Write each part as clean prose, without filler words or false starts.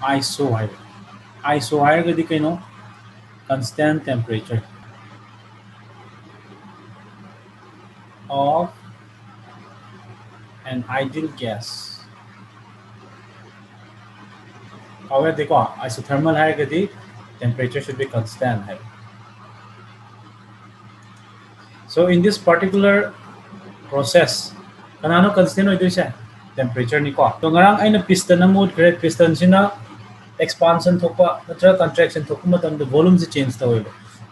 ISO hai. ISO hai ga di kaino constant temperature of an ideal gas. However, देखो isothermal hai ga di temperature should be constant hai. So in this particular process, kanano constant oi doise temperature ni ko. So ngarang aina piston na mood create piston sina expansion thokpa natra contraction thokpa matam the volume se change tawai.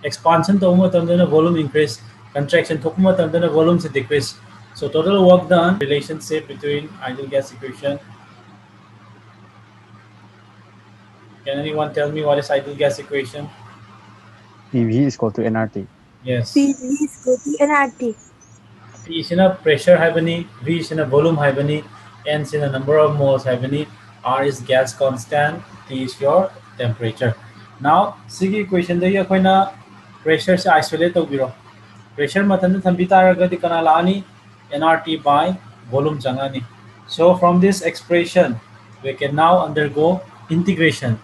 Expansion to matam the volume increase, contraction thokpa matam the volume se decrease. So total work done relationship between ideal gas equation. Can anyone tell me what is ideal gas equation? PV is equal to nRT. Yes. PV is equal to nRT. P is in a pressure haibani, V is in a volume haibani, N is in a number of moles haibani, R is gas constant, T is your temperature. Now, sigi equation da yakoina pressure se isolate tawbiro. Pressure matanda thambi taragadi kana laani nRT by volume changani. So from this expression, we can now undergo integration.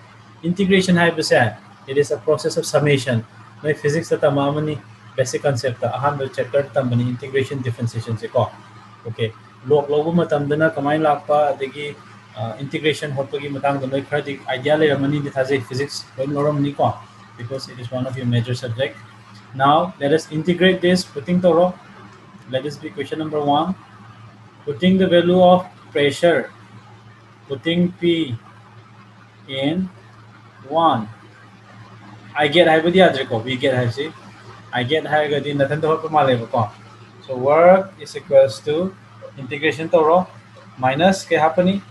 Integration haibase, it is a process of summation. No physics ta tamamani basic concept ta ahan chapter tambani integration differentiation se ko. Okay. Log logo matamdana kamai lakpa adegi integration hotpagi matang da noi khadi idea le ramani di thaje physics loi loramani ko because it is one of your major subject. Now let us integrate this putting toro. Let this be question number 1. Putting the value of pressure, putting P in 1. I get haibadi adreko, we get haisi. I get haigadi nathan to hopa maleba ko. So work is equals to integration toro minus ke hapani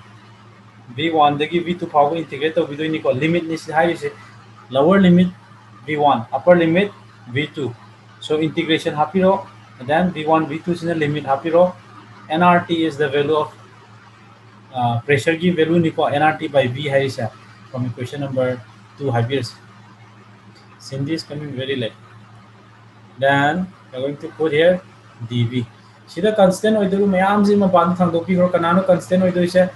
V1 dagi V2 power integrate to video ni ko limit ni haisi lower limit V1, upper limit V2. So integration hapiro, and then V1, V2 is in the limit hapiro. NRT is the value of pressure की value निको nRT by V है इसे from equation number 2 हाइबियस. Cindy is coming very late. Then we're going to put here dV. Sida constant oidu mayam ji ma ban thang dopi ro kanano constant oidu ise.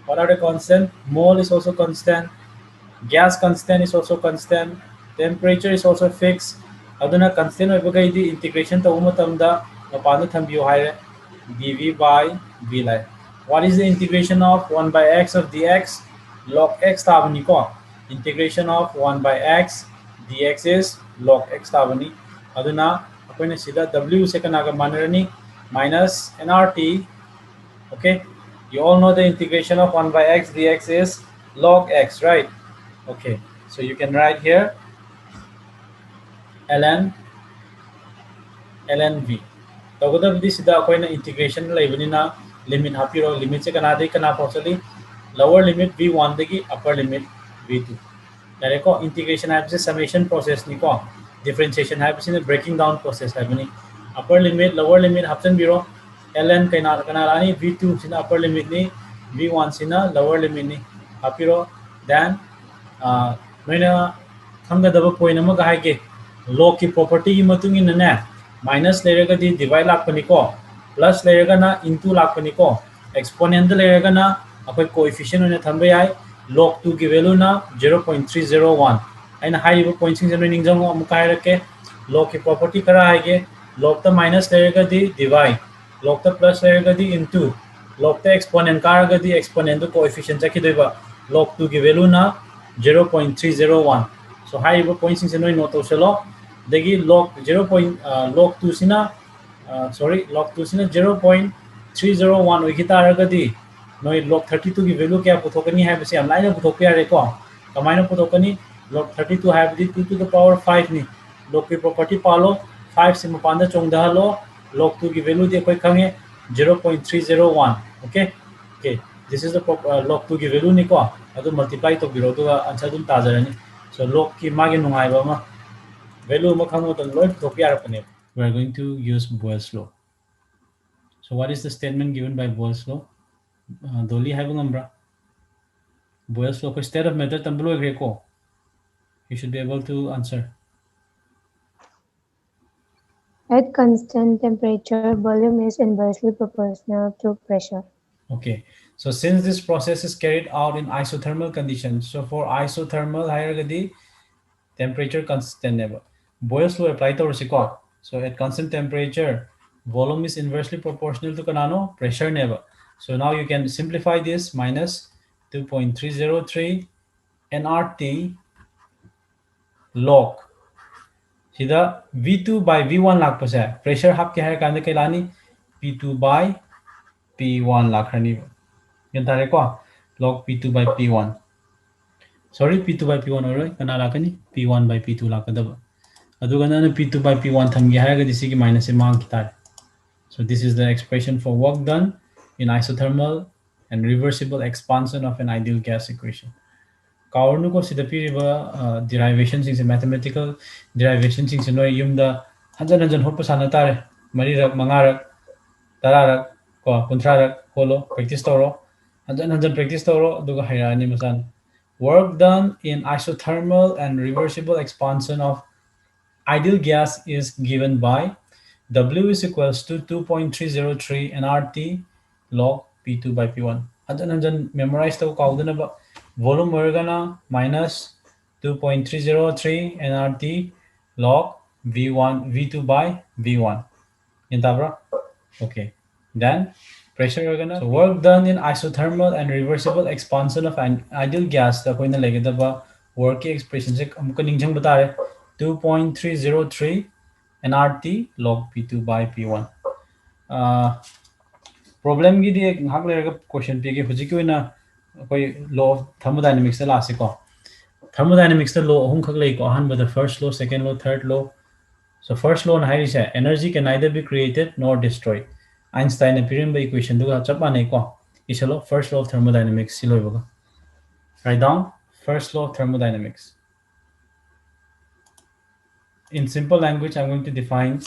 What are the constant? Mole is also constant. Gas constant is also constant. Temperature is also fixed. Aduna constant oibaga idi integration ta umatamda mapanda thambiyo hai dV by V lai. What is the integration of 1 by x of dx? Log x tabani ko. Integration of 1 by x dx is log x tabani. Aduna akoina sida w se kanaga manarani minus nRT. Okay, you all know the integration of 1 by x dx is log x, right? Okay, so you can write here ln v. तगदबदी सिदा अखोइना integration लेबनिना limit हापिरो limit से कना दे कना पहुंचली लोअर लिमिट v1 दगी अपर लिमिट v2 डायरेक्ट को इंटीग्रेशन है समेशन प्रोसेस नि को डिफरेंशिएशन है बिसिने ब्रेकिंग डाउन प्रोसेस है बनी अपर लिमिट लोअर लिमिट हापसन बिरो ln कना कना लानी v2 सिना अपर लिमिट नि v1 सिना लोअर लिमिट नि हापिरो देन नोइना खंगदब पॉइंट अमा गाहागे लॉ की प्रॉपर्टी की मतुंग इन ने माइनस लेरगदी डिवाइड लापनिको प्लस लेरगना इनटू लापनिको एक्सपोनेंट लेरगना अखोय कोएफिशिएंट ने थंबे याय log 2 की वैल्यू ना 0.301 आइन हाइबो पॉइंट सिंग जनो निंगजंग अमुकाय रके log की प्रॉपर्टी करा आगे log त माइनस लेरगदी डिवाइड log त प्लस लेरगदी इनटू log त एक्सपोनेंट कारगदी एक्सपोनेंट तो कोएफिशिएंट चकिदैबा log 2 की वैल्यू ना 0.301 so हाइबो पॉइंट सिंग जनो नोट तोसलो दगी log 0. log 2 सिना sorry log 2 सिना 0.301 ओइकिता रगदी नोइ log 32 की वैल्यू क्या पुथोकनी है बसे हम लाइन पुथोक यारे को कमाइना पुथोकनी log 32 है बदी 2 to the power 5 नि log की प्रॉपर्टी पालो 5 से मपांदा चोंगदा लो log 2 की वैल्यू दे कोई खंगे 0.301 okay okay this is the log 2 की वैल्यू नि को अदु मल्टीप्लाई तो बिरो तो आंसर दुम ताजरनी so log की मागे नुंगाइबा मा value we are going to use Boyle's law. So what is the statement given by Boyle's law? Dolly have umbra. Boyle's law state of matter tambulo greco. You should be able to answer. At constant temperature, volume is inversely proportional to pressure. Okay. So since this process is carried out in isothermal conditions, so for isothermal hierarchy, temperature constant never. Boyle's law apply to Rosicot. So at constant temperature, volume is inversely proportional to kanano pressure never. So now you can simplify this minus 2.303 nRT log. Sida V2 by V1 lakh percent pressure half ke hai kanda kailani P2 by P1 lakh hani. Yan tare ko log P2 by P1. Sorry, P2 by P1 alright. Kana lakani P1 by P2 lakadaba. Adugana P2 by P1 thamgi haragadi sigi minus e mang kitare. So this is the expression for work done in isothermal and reversible expansion of an ideal gas equation. Kaurnu ko sida piriba derivations in mathematical derivations in no yumda hanjan hopa sanatare marirak mangarak tararak ko kuntrarak holo practice toro hanjan practice toro aduga hairani masan. Work done in isothermal and reversible expansion of ideal gas is given by W is equals to 2.303 nRT log P2 by P1. Hanjan memorize to kaudana volume organa minus 2.303 nRT log V1 V2 by V1. Intabra? Okay. Then pressure organa. So work done in isothermal and reversible expansion of an ideal gas. The koina legedaba work expression se हमको निंजंग बता रहे 2.303 nRT log P2 by P1. Problem की दिए हाक लेगा question पे कि हुजी क्यों ना कोई law of thermodynamics से लासे को thermodynamics से law हम खक ले को हन बता first law, second law, third law. So first law है इसे energy can neither be created nor destroyed. Einstein appearing by equation दुगा चपा नहीं को इसे law first law of thermodynamics सिलो होगा. Write down first law of thermodynamics. In simple language, I'm going to define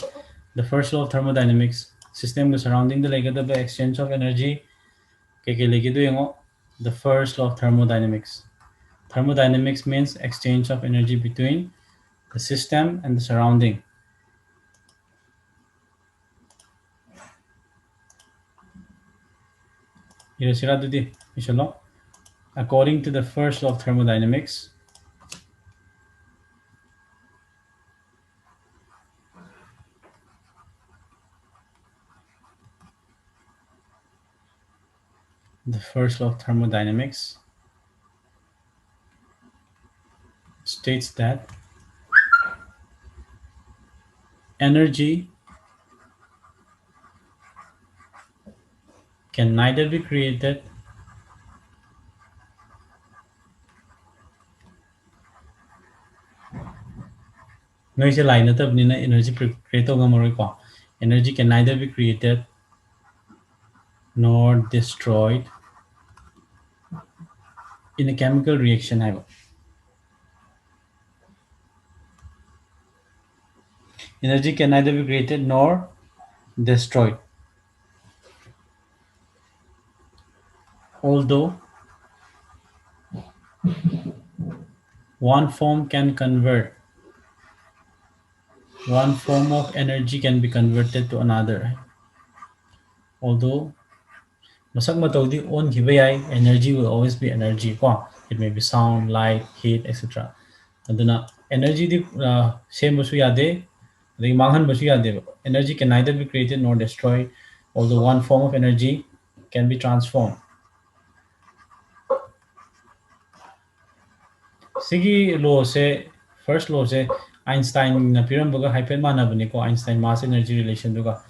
the first law of thermodynamics. System surrounding the exchange of energy. The first law of thermodynamics. Thermodynamics means exchange of energy between the system and the surrounding. According to the first law of thermodynamics, the first law of thermodynamics states that energy can neither be created energy energy can neither be created nor destroyed in a chemical reaction. Energy can neither be created nor destroyed. Although one form of energy can be converted to another. Although energy will always be energy. It may be sound, light, heat, etc. Energy same energy can neither be created nor destroyed, although one form of energy can be transformed. Sigi law se first law se Einstein na pirambaga hypen manabani ko Einstein mass energy relation duga.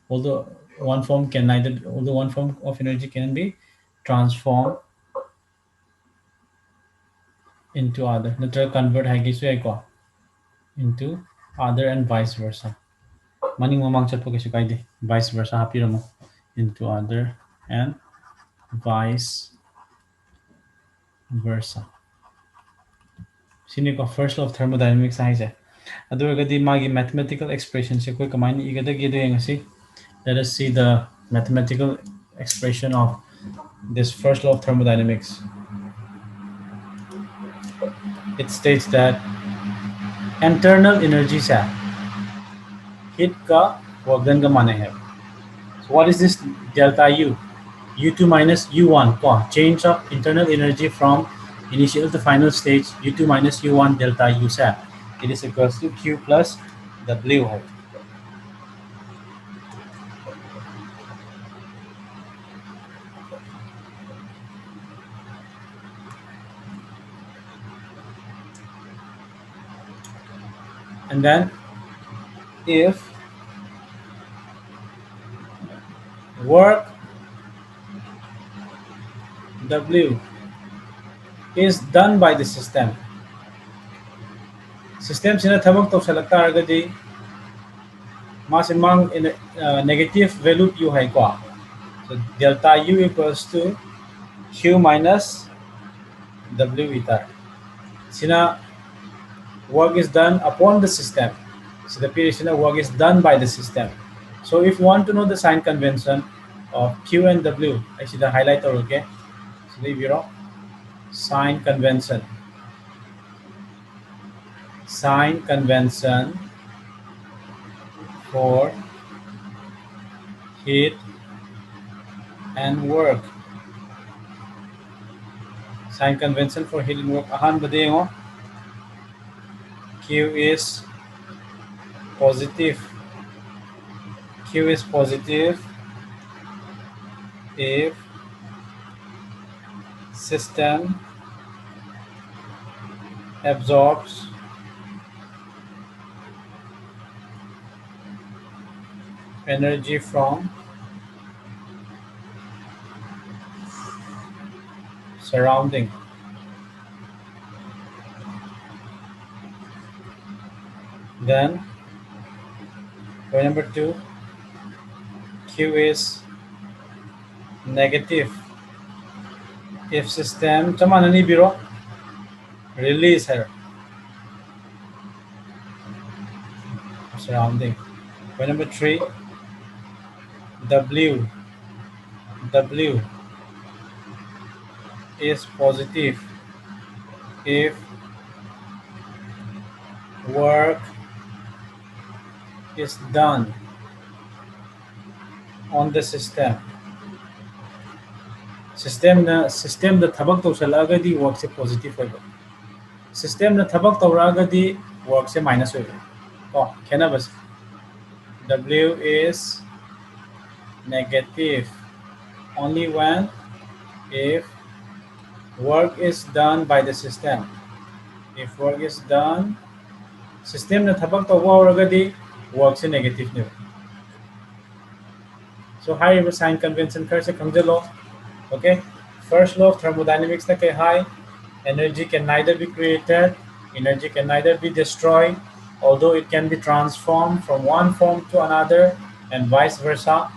Although one form of energy can be transformed into other. Natural convert into other and vice versa. Maning mamang chat po kasi kaide vice versa hapiramo into other and vice versa. Sino ko first law of thermodynamics size. Aduragadi magi mathematical expression se koi kamay ni igada gido yang asi. Let us see the mathematical expression of this first law of thermodynamics. It states that internal energy sa heat ka work done ka mane hai. So what is this delta U? U2 minus U1 change of internal energy from initial to final stage U2 minus U1 delta U set. It is equals to Q plus W. And then if work W is done by the system sina thabak tawsalak taragadi mas mang in negative value U hai ko. So delta U equals to Q minus W ether. Sina work is done upon the system. So the period sina work is done by the system. So if you want to know the sign convention of Q and W, I see the highlighter, okay? So leave your sign convention. Sign convention for heat and work. Sign convention for heat and work. Q is positive. Q is positive if system absorbs energy from surrounding. Then point number 2, Q is negative if system release her surrounding. Point number 3, W is positive if work is done on the system. System the thabak tawsalagadi work se positive hoiba. System the thabak tawragadi work se minus hoiba. Khenabas. W is negative only when if work is done by the system. If work is done, system na thabak tawba auragadi work se negative ne. So high sign convention kar se khamjalo. Okay, first law of thermodynamics na kay high, energy can neither be created, energy can neither be destroyed, although it can be transformed from one form to another and vice versa.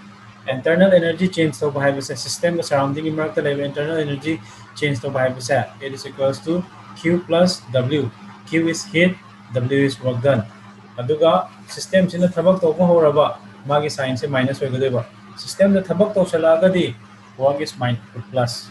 Internal energy change to by system surrounding internal energy change to by it is equals to Q plus W. Q is heat, W is work done. Aduga system sina thabak to horaba magi sign se minus hoigadeba. System the thabak to salagadi work is minus plus.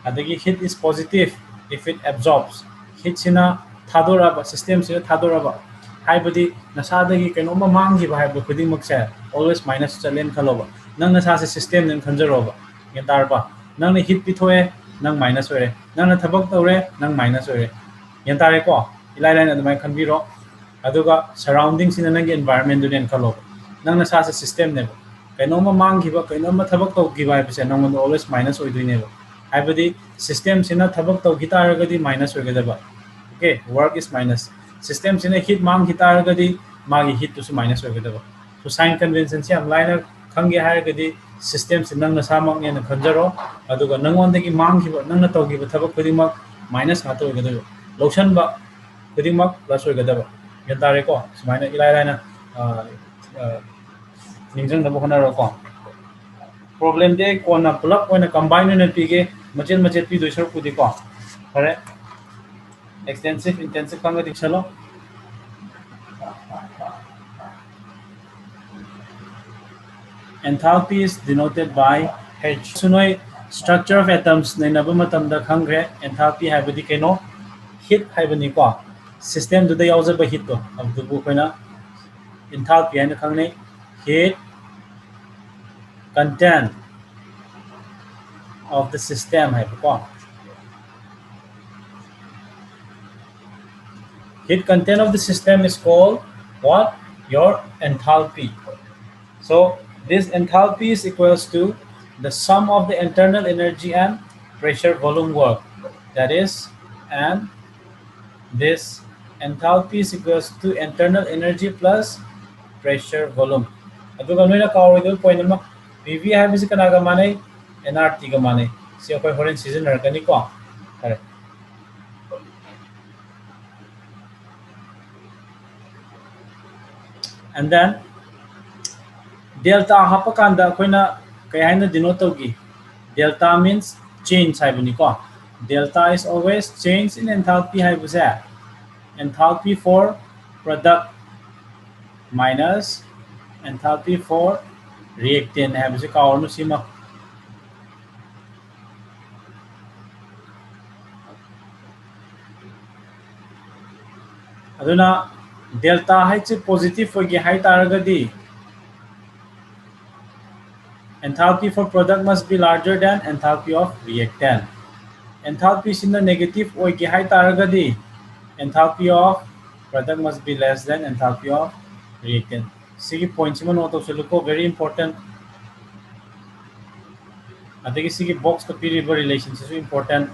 Adagi heat is positive if it absorbs. Heat sina thadoraba system sina thadoraba. Haibadi nasadagi kanoma mangi ba haiba khuding maksa always minus chalen khaloba. Nang nasa se system nang khanjaroba. Yantarba. Nang na heat pithoe nang minus ore. Nang na thabak tawre nang minus ore. Yantare ko ilai line adumai khanbiro. Aduga surrounding sina nang environment dun khaloba. Nang nasa se system ne kainoma manggiba kainoma thabak tawgiba haibase nang always minus oiduineba. Haibadi system sina thabak tawgita aragadi minus oigadaba. Okay, work is minus. System sina heat mang hitaragadi magi heat to minus oigadaba. So sign convention se am liner khange haragadi system sin nang nasamang ne khanjaro aduga nangondagi manggiba nang na tawgiba thabak khudingmak minus ngato oigadaba. Lotion ba khudingmak plus oigadaba. Yantare ko sumaina ilai laina ningjang dabo khonaro ko problem de ko na plug ko na combine na pige machet pi doisar pudi ko pare extensive intensive kanga dikhalo. Enthalpy is denoted by H. Sunoi structure of atoms na naba matamda khangre enthalpy haibadi keno heat haibani ko system do the yauzaba heat to ab du koina enthalpy na khangne heat content of the system heat content of the system is called what? Your enthalpy. So this enthalpy is equals to the sum of the internal energy and pressure volume work. That is, and this enthalpy is equals to internal energy plus pressure volume. अदुगा नोइना कावरोइदो point अमा PV हाइबसे कनागा माने NRT गा माने सि अखोय होरेन सिजनरकनी को खरे and then delta hapakanda akoina kay haina denote tawgi delta means change haibani ko delta is always change in enthalpy haibase enthalpy for product minus enthalpy for reactant haibase kaornu sima aduna delta haiche positive hogi hai taragadi enthalpy for product must be larger than enthalpy of reactant. Enthalpy is in the negative hogi hai taragadi enthalpy of product must be less than enthalpy of reactant. Sigi point sima note of very important. I think sigi box ka period relations is important.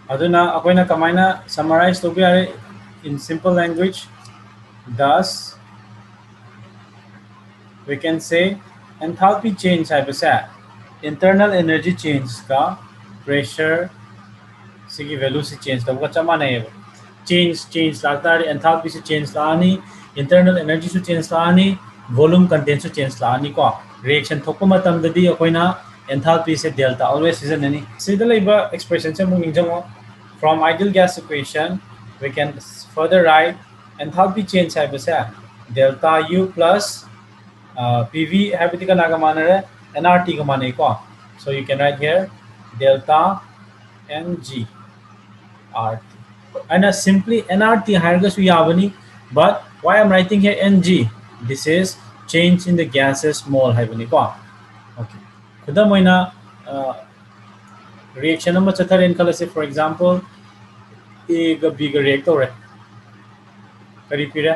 Aduna akoina kamaina summarize to be in simple language. Thus, we can say enthalpy change haibase internal energy change ka pressure sigi value se change tawga chama nahi change lagta hai enthalpy se change laani internal energy se change laani volume content se change laani ko reaction thokpa matam dadi akoina enthalpy se delta always is any sida laiba expression se mung ingjamo from ideal gas equation we can further write enthalpy change haibase delta u plus PV habiti ka naga manare NRT ka mane ko so you can write here delta NG RT and simply NRT hierarchy su yabani but why I'm writing here NG this is change in the gases mole haibani ko okay kuda moina reaction number chathar in kala se for example A ga B ga react tore kari pira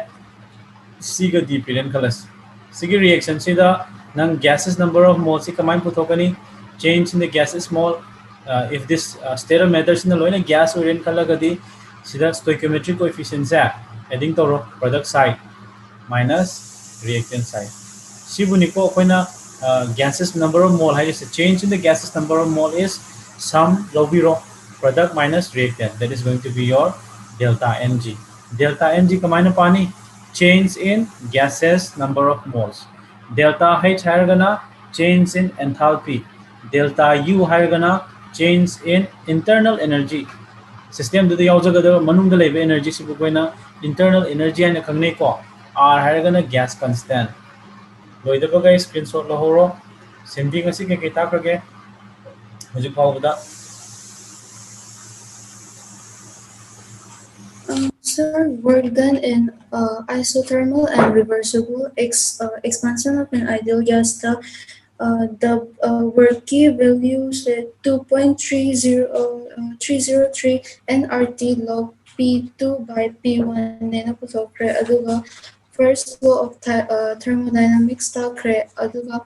C ga D pira in kala Sigi reaction sida nang gases number of moles si kamay puthokani change in the gases mole if this sterile methods in the loina gas or in kalagadi sida stoichiometric coefficient sa adding to product side minus reactant side sibuni ko koina gases number of mole is change in the gases number of mole is sum lobiro product minus reactant that is going to be your delta Ng kamay na pani change in gases number of moles. Delta H hairgana change in enthalpy. Delta U hairgana change in internal energy. System do the yaujagada manungda lebe energy sibukoina internal energy and kangne ko R hairgana gas constant. Loida ko guys screenshot lahoro sending asi ke kita kage mujhe pawda Sir, work done in isothermal and reversible expansion of an ideal gas. The work key values 2.303 nRT log P2 by P1 nena puthokre aduga first law of thermodynamics takre aduga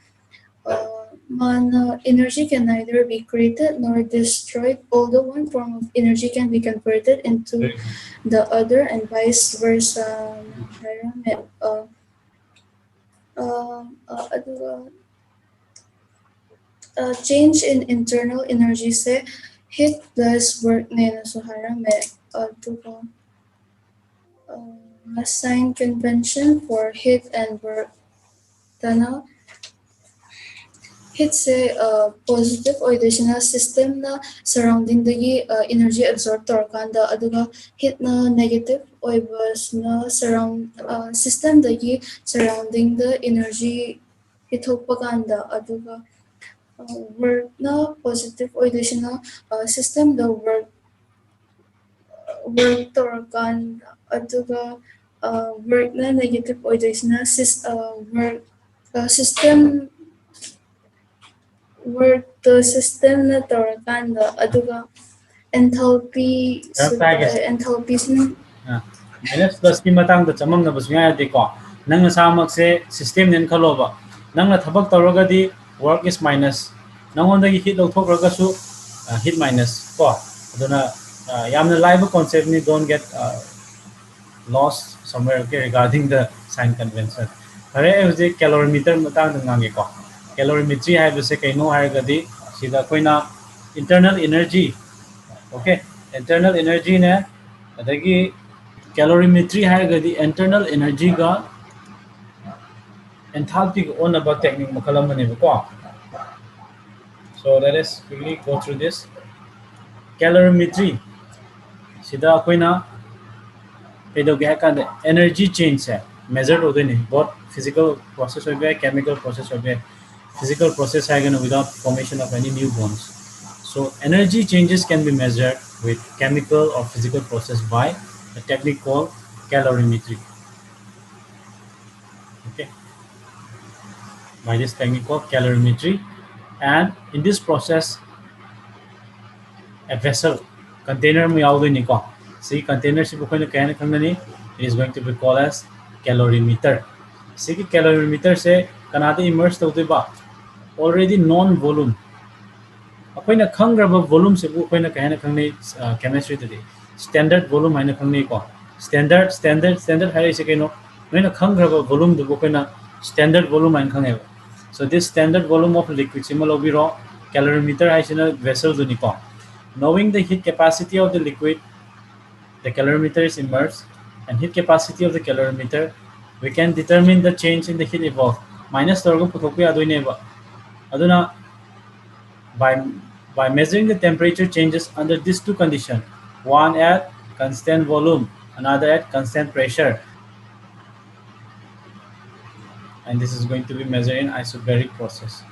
energy can neither be created nor destroyed, although one form of energy can be converted into the other and vice versa. Change in internal energy say heat plus work nena so harame sign convention for heat and work tana heat say positive additional system na surrounding the energy absorbed torkanda aduga heat na negative oibas na surround system the surrounding the energy hitopaganda aduga work na positive additional system the work torkanda aduga work na negative additional work system work the system na tawrakanda aduga enthalpy enthalpy sin minus plus ki matang da chamang na basnya de ko nang na samak se system nen khaloba nang na thabak tawraga di work is minus nang on da gi hit thok raga su hit minus ko aduna yamna live concept ni don't get lost somewhere okay regarding the sign convention hare use calorimeter matang da ngange ko calorimetry hai bise kaino hai gadi sida koina internal energy okay internal energy ne adagi calorimetry hai gadi internal energy ga enthalpy ga on about technique makalam ne ko so let us quickly go through this calorimetry sida koina pedoge hai kan energy change hai measured ho deni both physical process ho gaya chemical process ho gaya physical process hai gana without formation of any new bonds so energy changes can be measured with chemical or physical process by a technique called calorimetry okay by this technique called calorimetry and in this process a vessel container में याद नहीं को see container से book ने कहने खंड नहीं it is going to be called as calorimeter see कि calorimeter से कनादे immerse तो बा already non volume अखोइना खंग्रब volume से बुक कहने खंड नहीं chemistry तो standard volume है ना खंड नहीं को standard है इसे कहनो मैंने खंग्रब volume तो बुक standard volume है खंगे so this standard volume of liquid सिमल ओबी रो calorimeter है इसे vessel तो नहीं को knowing the heat capacity of the liquid, the calorimeter is immersed, and heat capacity of the calorimeter, we can determine the change in the heat evolved. Minus torgo puthokpi adoineba. Aduna by measuring the temperature changes under these two conditions, one at constant volume, another at constant pressure. And this is going to be measured in isobaric process.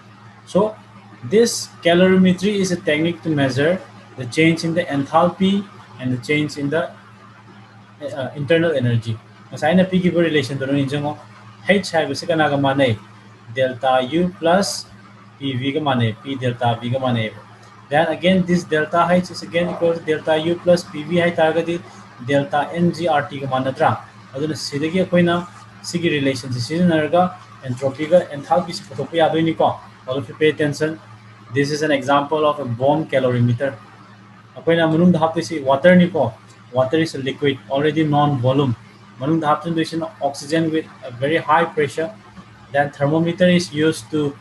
So this calorimetry is a technique to measure the change in the enthalpy and the change in the internal energy. Masai na P given relation to no H hai bise kana ga mane delta U plus PV ga mane P delta V ga mane. Then again this delta H is again equals to delta U plus PV hai targati delta NG RT ga manatra. Aduna sidagi akoina sigi relation se sizinarga entropy ga enthalpy se photopi adoi ko. All of you pay attention. This is an example of a bomb calorimeter. Akoina manung da hapisi water ni ko. Water is a liquid already non-volume. Manung da hapsin is oxygen with a very high pressure. Then thermometer is used to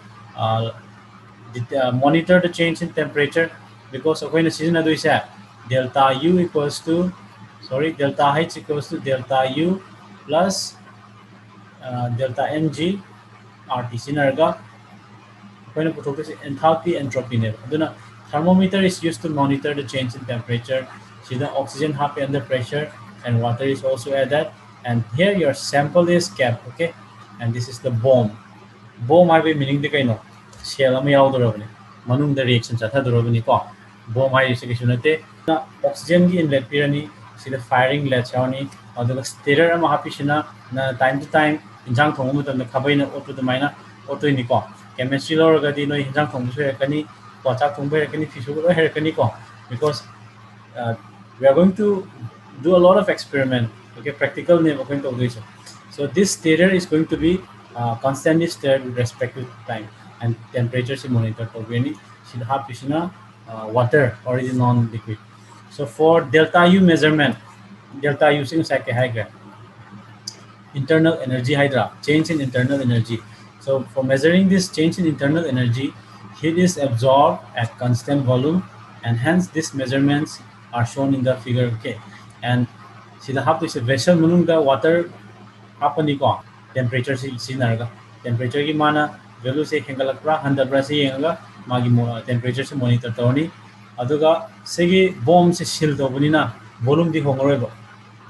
monitor the change in temperature because akoina season adu is delta U equals to delta H equals to delta U plus delta NG RT sinarga akoina puthokse enthalpy entropy ne. Aduna thermometer is used to monitor the change in temperature. See the oxygen happy under pressure and water is also added. And here your sample is kept, okay? And this is the bomb. Bomb I be meaning the kind of shell am yaudorobni. Manung the reaction chatadorobni ko. Bomb I is oxygen gi inlet pirani, see the firing let chawni, or the stirrer am happy shina, time to time, in jang thong the kabina auto the mina, auto in the chemistry or gadino in jang thong kani, watak thong kani, fish hair kaniko, because we are going to do a lot of experiment, okay, practical name going to do so this stirrer is going to be constantly stirred with respect to time and temperature is monitored for any should have water already non-liquid. So for delta U measurement, delta U is like a internal energy hydra change in internal energy. So for measuring this change in internal energy, heat is absorbed at constant volume and hence these measurements are shown in the figure, okay? And see the half is a vessel manung the water hapani ko temperature si narga temperature ki mana value se hengalakra 100 bra se yenga magi temperature se monitor tawni aduga segi bomb se shield tawni na volume di hongoroi ba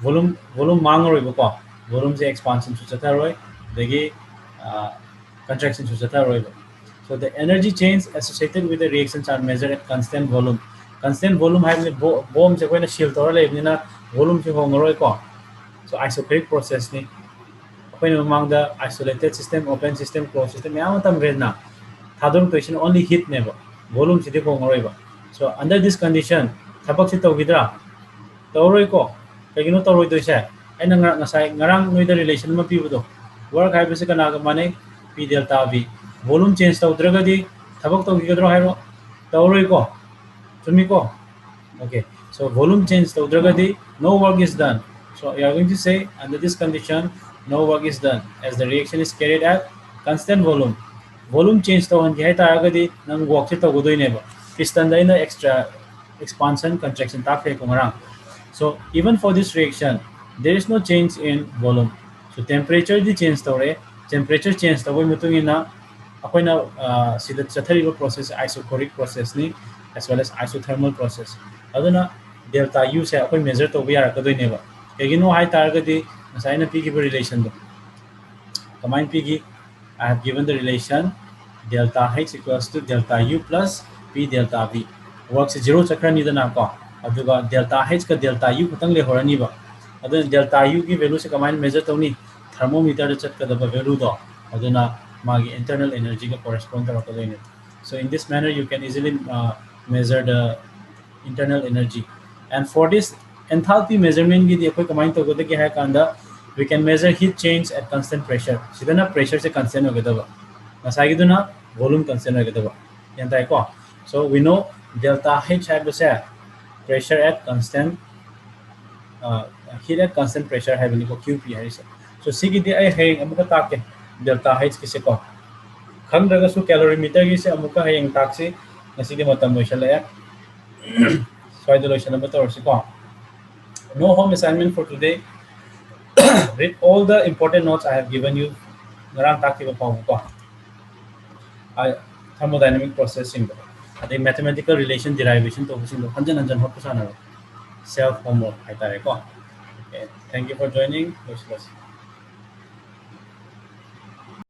volume mangoroi ba ko volume se expansion su chata roi degi contraction su chata roi ba. So the energy change associated with the reactions are measured at constant volume. Constant volume hai bomb se koina shield tor le na volume se hongoroi ko. So isoperic process ni ꯑꯩꯈꯣꯏꯅ ꯃꯃꯥꯡꯗ isolated system, open system, closed system ꯃꯌꯥꯝ ꯇꯝꯈ꯭ꯔꯦꯗꯅ ꯊꯥꯗꯣꯔꯛꯇꯣꯏꯁꯤꯅ only heatꯅꯦꯕ volumeꯁꯤꯗꯤ ꯍꯣꯡꯉꯔꯣꯏꯕ so under this condition ꯊꯕꯛꯁꯤ ꯇꯧꯈꯤꯗ꯭ꯔꯥ ꯇꯧꯔꯣꯏꯀꯣ ꯀꯩꯒꯤꯅꯣ ꯇꯧꯔꯣꯏꯗꯣꯏꯁꯦ ꯑꯩꯅ ꯉꯁꯥꯏ ꯉꯔꯥꯡ ꯅꯣꯏꯗ relation ꯑꯃ ꯄꯤꯕꯗꯣ work ꯍꯥꯏꯕꯁꯤ ꯀꯅꯥꯒ ꯃꯥꯟꯅꯩ P delta V volume change tꯧꯗ꯭ꯔꯒꯗꯤ ꯊꯕꯛ ꯇꯧꯈꯤꯒꯗ꯭ꯔꯣ ꯍꯥꯏꯔꯣ ꯇꯧꯔꯣꯏꯀꯣ ꯆꯨꯝꯃꯤꯀꯣ okay so volume change tꯧꯗ꯭ꯔꯒꯗꯤ no work is done so you are going to say under this condition no work is done as the reaction is carried at constant volume change tꯧꯍꯟꯒꯦ ꯍꯥꯏꯇꯥꯔꯒꯗꯤ ꯅꯪ work ꯁꯤ ꯇꯧꯒꯗꯣꯏꯅꯦꯕ piston ꯗ ꯑꯩꯅ extra expansion contraction ꯇꯥꯛꯈ꯭ꯔꯦꯀꯣ ꯉꯔꯥꯡ so even for this reaction there is no change in volume so temperature di change tꯧꯔꯦ temperature change tꯧꯕꯒꯤ ꯃꯇꯨꯡ ꯏꯟꯅ ꯑꯩꯈꯣꯏꯅ ꯁꯤꯗ ꯆꯠꯊꯔꯤꯕ process isochoric process ꯅꯤ as well as isothermal process aduna delta U se akoi measure to bi arakadoi kegino hai targadi nasai na pigi relation do combine pigi I have given the relation delta H equals to delta U plus P delta V works zero chakrani dana ko aduga delta H ka delta U khutang le horani ba aduna delta U ki value se combine measure tawni thermometer da chat ka da value do aduna magi internal energy ka correspond to so in this manner you can easily measure the internal energy and for this enthalpy measurement gi dekho combine to gode ki hai kanda we can measure heat change at constant pressure sidana pressure se constant hogadaba nasai gi duna volume constant hogadaba yantai ko so we know delta H have say pressure at constant heat at constant pressure have ni ko qp hai so sigi di ai hai amuka take delta H ki se ko khangdaga su calorimeter gi se amuka hai ang tak se ngasi di matam loisala ya no home assignment for today. Read all the important notes I have given you. Thermodynamic processing, the mathematical relation derivation self homework. Okay. Thank you for joining.